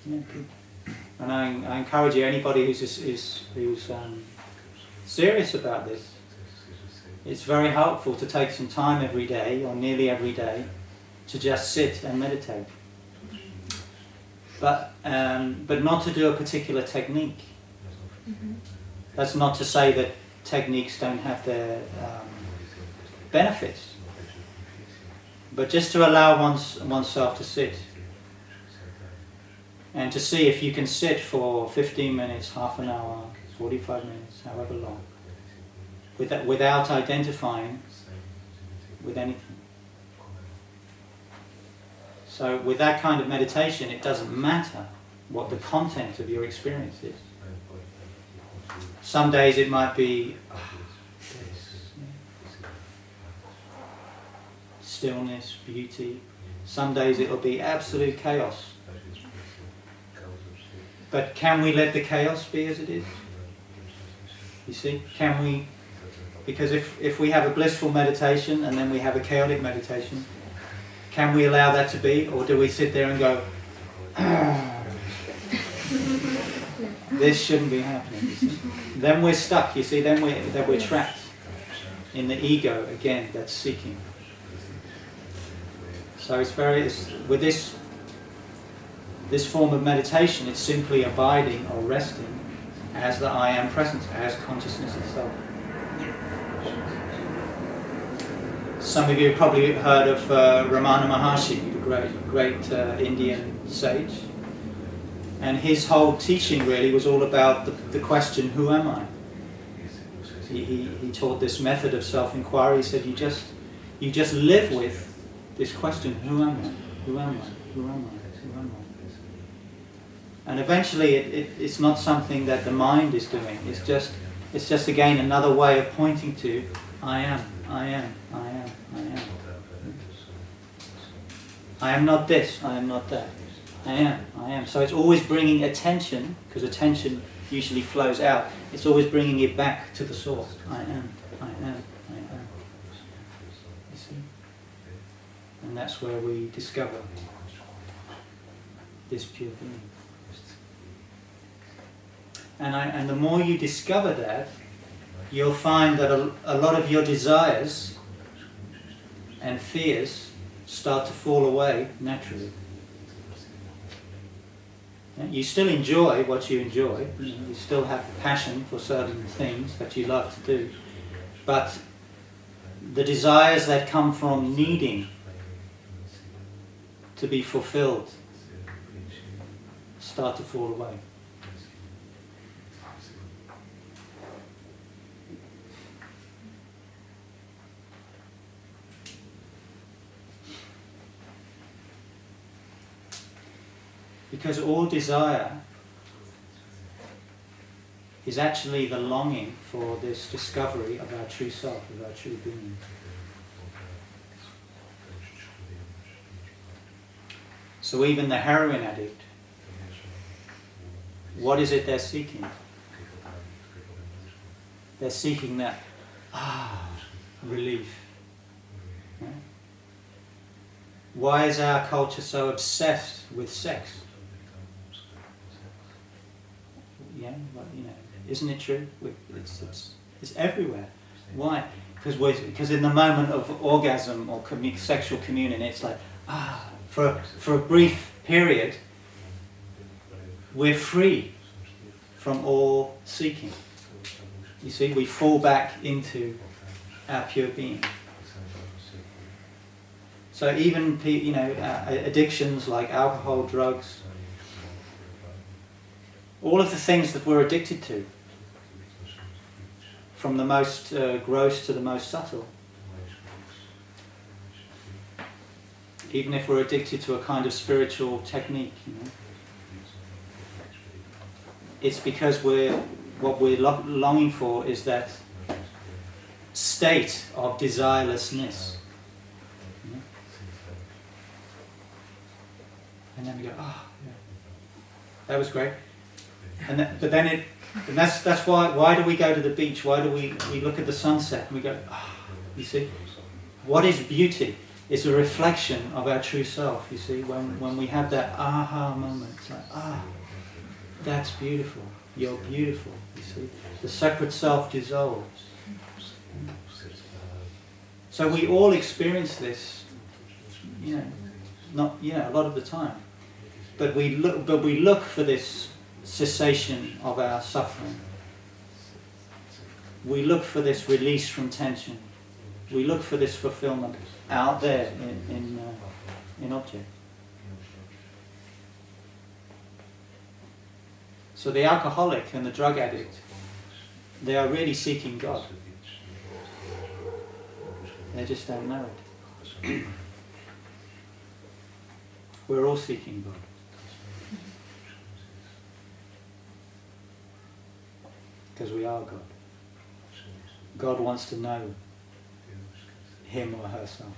Yeah, good. And I encourage you, anybody who's serious about this, it's very helpful to take some time every day, or nearly every day, to just sit and meditate. But not to do a particular technique. Mm-hmm. That's not to say that techniques don't have their benefits, but just to allow oneself to sit and to see if you can sit for 15 minutes, half an hour, 45 minutes, however long, without identifying with anything. So with that kind of meditation, it doesn't matter what the content of your experience is. Some days it might be stillness, beauty. Some days it'll be absolute chaos. But can we let the chaos be as it is? You see? Can we? Because if we have a blissful meditation and then we have a chaotic meditation, can we allow that to be? Or do we sit there and go, this shouldn't be happening, you see? Then we're stuck, you see, then we're trapped in the ego again that's seeking. So with this form of meditation, it's simply abiding or resting as the I am presence, as consciousness itself. Some of you have probably heard of Ramana Maharshi, the great Indian sage. And his whole teaching really was all about the question, who am I? He taught this method of self-inquiry. He said, you just live with this question, who am I? Who am I? Who am I? Who am I? And eventually it's not something that the mind is doing. It's just again another way of pointing to I am, I am, I am, I am. I am not this, I am not that. I am, I am. So it's always bringing attention, because attention usually flows out, it's always bringing it back to the source. I am, I am, I am. You see? And that's where we discover this pure being. And the more you discover that, you'll find that a lot of your desires and fears start to fall away naturally. You still enjoy what you enjoy, you still have passion for certain things that you love to do, but the desires that come from needing to be fulfilled start to fall away. Because all desire is actually the longing for this discovery of our true self, of our true being. So even the heroin addict, what is it they're seeking? They're seeking that relief. Right? Why is our culture so obsessed with sex? Yeah, well, isn't it true? It's everywhere. Why? Because in the moment of orgasm or sexual communion, it's like for a brief period, we're free from all seeking. You see, we fall back into our pure being. So even addictions like alcohol, drugs. All of the things that we're addicted to, from the most gross to the most subtle. Even if we're addicted to a kind of spiritual technique, it's because what we're longing for is that state of desirelessness. And then we go, that was great. And that's why do we go to the beach? Why do we look at the sunset and we go, you see, what is beauty? It's a reflection of our true self, you see. When we have that aha moment, it's like, that's beautiful. You're beautiful, you see. The separate self dissolves. So we all experience this, not a lot of the time. But we look for this cessation of our suffering. We look for this release from tension. We look for this fulfillment out there in object. So the alcoholic and the drug addict, they are really seeking God. They just don't know it. We're all seeking God. Because we are God. God wants to know him or herself.